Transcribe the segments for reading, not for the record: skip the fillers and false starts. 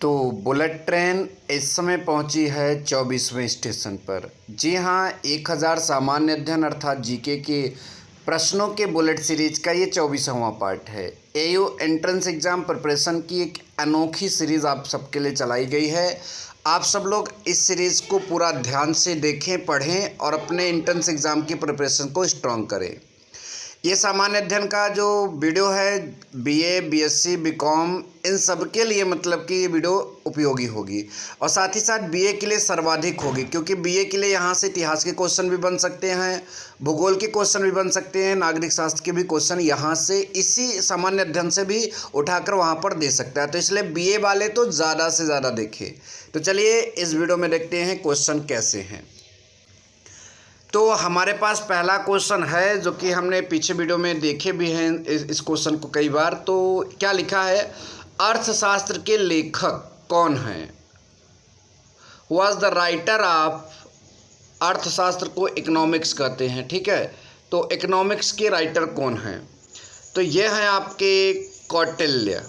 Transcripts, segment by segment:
तो bullet train इस समय पहुंची है 24वें स्टेशन पर। जी हाँ, 1000 सामान्य अध्ययन अर्थात जीके के प्रश्नों के बुलेट सीरीज का ये 24वां पार्ट है। एयू एंट्रेंस एग्ज़ाम प्रिपरेशन की एक अनोखी सीरीज़ आप सबके लिए चलाई गई है। आप सब लोग इस सीरीज़ को पूरा ध्यान से देखें, पढ़ें और अपने एंट्रेंस एग्ज़ाम की प्रिपरेशन को स्ट्रॉन्ग करें। ये सामान्य अध्ययन का जो वीडियो है बीए, बीएससी, बीकॉम इन सब के लिए मतलब कि ये वीडियो उपयोगी होगी और साथ ही साथ बीए के लिए सर्वाधिक होगी, क्योंकि बीए के लिए यहाँ से इतिहास के क्वेश्चन भी बन सकते हैं, भूगोल के क्वेश्चन भी बन सकते हैं, नागरिक शास्त्र के भी क्वेश्चन यहाँ से इसी सामान्य अध्ययन से भी उठाकर वहाँ पर दे सकता है। तो इसलिए बीए वाले तो ज़्यादा से ज़्यादा देखें। तो चलिए इस वीडियो में देखते हैं क्वेश्चन कैसे हैं। तो हमारे पास पहला क्वेश्चन है जो कि हमने पीछे वीडियो में देखे भी हैं इस क्वेश्चन को कई बार। तो क्या लिखा है, अर्थशास्त्र के लेखक कौन हैं? वाज द राइटर ऑफ, अर्थशास्त्र को इकोनॉमिक्स कहते हैं, ठीक है। तो इकोनॉमिक्स के राइटर कौन हैं? तो ये हैं आपके कौटिल्य।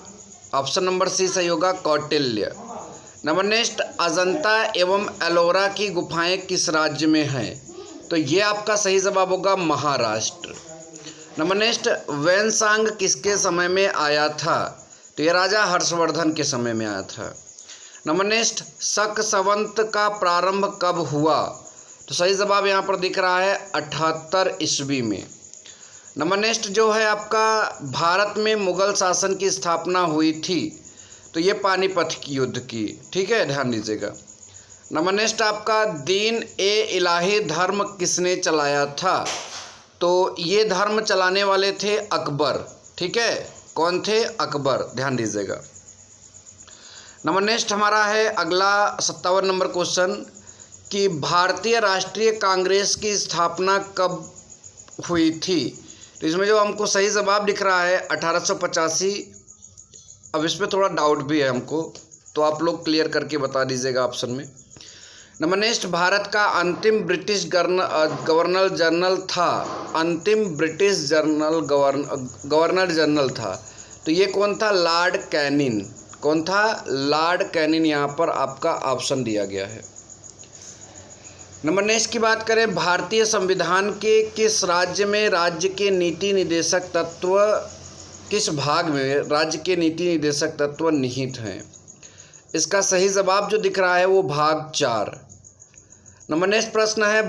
ऑप्शन नंबर सी सही होगा, कौटिल्य। नंबर नेक्स्ट, अजंता एवं एलोरा की गुफाएं किस राज्य में हैं? तो ये आपका सही जवाब होगा महाराष्ट्र। नंबर नेक्स्ट, वैनसांग किसके समय में आया था? तो ये राजा हर्षवर्धन के समय में आया था। नंबर नेक्स्ट, शक संवत का प्रारंभ कब हुआ? तो सही जवाब यहाँ पर दिख रहा है 78 ईस्वी में। नंबर नेक्स्ट जो है आपका, भारत में मुगल शासन की स्थापना हुई थी? तो ये पानीपत की युद्ध की, ठीक है, ध्यान दीजिएगा। नंबर नेक्स्ट आपका, दीन ए इलाही धर्म किसने चलाया था? तो ये धर्म चलाने वाले थे अकबर, ठीक है। कौन थे? अकबर, ध्यान दीजिएगा। नंबर नेक्स्ट हमारा है अगला 57 नंबर क्वेश्चन कि भारतीय राष्ट्रीय कांग्रेस की स्थापना कब हुई थी? तो इसमें जो हमको सही जवाब दिख रहा है 1885। अब इस पर थोड़ा डाउट भी है हमको, तो आप लोग क्लियर करके बता दीजिएगा ऑप्शन में। नंबर नेक्स्ट, भारत का अंतिम ब्रिटिश गवर्नर जनरल था, अंतिम ब्रिटिश गवर्नर जनरल था, तो ये कौन था? Lord Canning. कौन था? लॉर्ड कैनिंग, यहाँ पर आपका ऑप्शन दिया गया है। नंबर नेक्स्ट की बात करें, भारतीय संविधान के किस राज्य में राज्य के नीति निर्देशक तत्व, किस भाग में राज्य के नीति निर्देशक तत्व निहित हैं? इसका सही जवाब जो दिख रहा है वो भाग 4। नंबर नेक्स्ट प्रश्न है,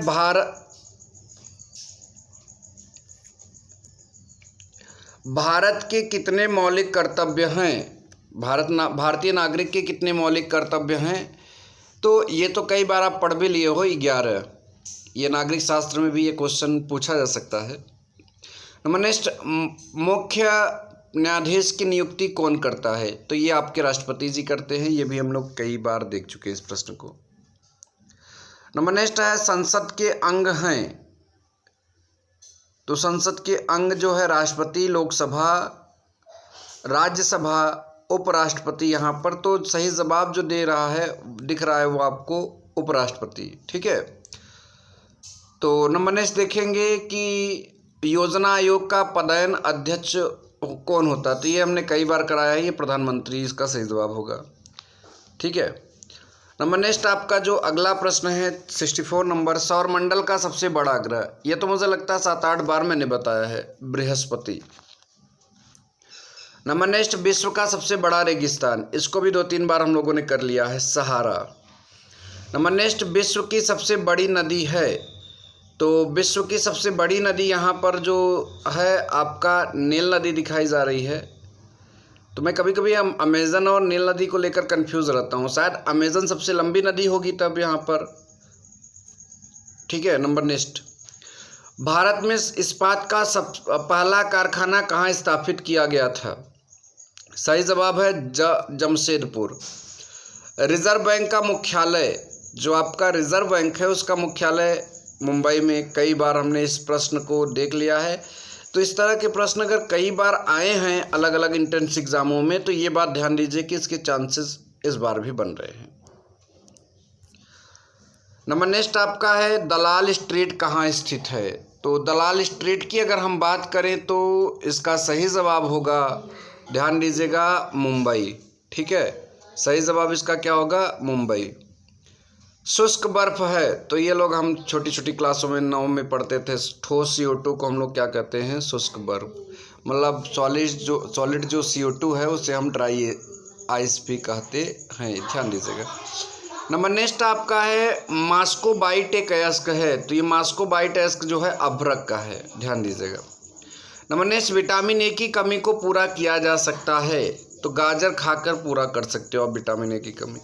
भारत के कितने मौलिक कर्तव्य हैं? भारतीय नागरिक के कितने मौलिक कर्तव्य हैं? तो ये तो कई बार आप पढ़ भी लिए हो, 11। ये नागरिक शास्त्र में भी ये क्वेश्चन पूछा जा सकता है। नंबर नेक्स्ट, मुख्य न्यायाधीश की नियुक्ति कौन करता है? तो ये आपके राष्ट्रपति जी करते हैं। ये भी हम लोग कई बार देख चुके हैं इस प्रश्न को। नंबर नेक्स्ट है, संसद के अंग हैं? तो संसद के अंग जो है राष्ट्रपति, लोकसभा, राज्यसभा, उपराष्ट्रपति यहाँ पर। तो सही जवाब जो दे रहा है दिख रहा है वो आपको उपराष्ट्रपति, ठीक है। तो नंबर नेक्स्ट देखेंगे कि योजना आयोग का पदायन अध्यक्ष कौन होता है? तो ये हमने कई बार कराया है, ये प्रधानमंत्री इसका सही जवाब होगा, ठीक है। नंबर नेक्स्ट आपका जो अगला प्रश्न है 64 नंबर, सौरमंडल का सबसे बड़ा ग्रह? ये तो मुझे लगता है 7-8 बार मैंने बताया है, बृहस्पति। नंबर नेक्स्ट, विश्व का सबसे बड़ा रेगिस्तान? इसको भी 2-3 बार हम लोगों ने कर लिया है, सहारा। नंबर नेक्स्ट, विश्व की सबसे बड़ी नदी है? तो विश्व की सबसे बड़ी नदी यहाँ पर जो है आपका नील नदी दिखाई जा रही है। तो मैं कभी कभी अमेजन और नील नदी को लेकर कंफ्यूज रहता हूँ, शायद अमेजन सबसे लंबी नदी होगी तब यहाँ पर, ठीक है। नंबर नेक्स्ट, भारत में इस्पात का पहला कारखाना कहाँ स्थापित किया गया था? सही जवाब है जमशेदपुर। रिजर्व बैंक का मुख्यालय, जो आपका रिजर्व बैंक है उसका मुख्यालय मुंबई में। कई बार हमने इस प्रश्न को देख लिया है। तो इस तरह के प्रश्न अगर कई बार आए हैं अलग अलग एंट्रेंस एग्जामों में, तो ये बात ध्यान दीजिए कि इसके चांसेस इस बार भी बन रहे हैं। नंबर नेक्स्ट आपका है, दलाल स्ट्रीट कहाँ स्थित है? तो दलाल स्ट्रीट की अगर हम बात करें तो इसका सही जवाब होगा, ध्यान दीजिएगा, मुंबई, ठीक है। सही जवाब इसका क्या होगा? मुंबई। शुष्क बर्फ है तो ये लोग हम छोटी छोटी क्लासों में 9 में पढ़ते थे, ठोस CO2 को हम लोग क्या कहते हैं? शुष्क बर्फ। मतलब सॉलिड जो CO2 है उसे हम ड्राई आइस भी कहते हैं, ध्यान दीजिएगा। नंबर नेक्स्ट आपका है मास्कोबाइट एक अयस्क है, तो ये मास्कोबाइट अयस्क जो है अभ्रक का है, ध्यान दीजिएगा। नंबर नेक्स्ट विटामिन ए की कमी को पूरा किया जा सकता है, तो गाजर खाकर पूरा कर सकते हो आप विटामिन ए की कमी।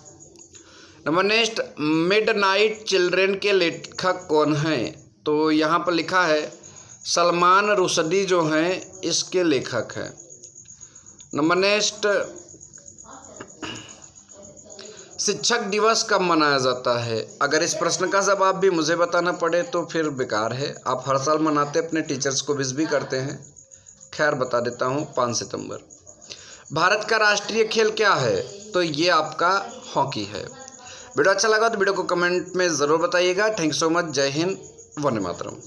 नंबर नेक्स्ट मिडनाइट चिल्ड्रेन के लेखक कौन हैं? तो यहाँ पर लिखा है सलमान रुश्दी जो हैं इसके लेखक हैं। नंबर नेक्स्ट शिक्षक दिवस कब मनाया जाता है? अगर इस प्रश्न का जवाब भी मुझे बताना पड़े तो फिर बेकार है, आप हर साल मनाते अपने टीचर्स को विश भी करते हैं। खैर बता देता हूँ, 5 सितंबर। भारत का राष्ट्रीय खेल क्या है? तो ये आपका हॉकी है। वीडियो अच्छा लगा तो वीडियो को कमेंट में ज़रूर बताइएगा। Thank you so much. जय हिंद, वंदे मातरम।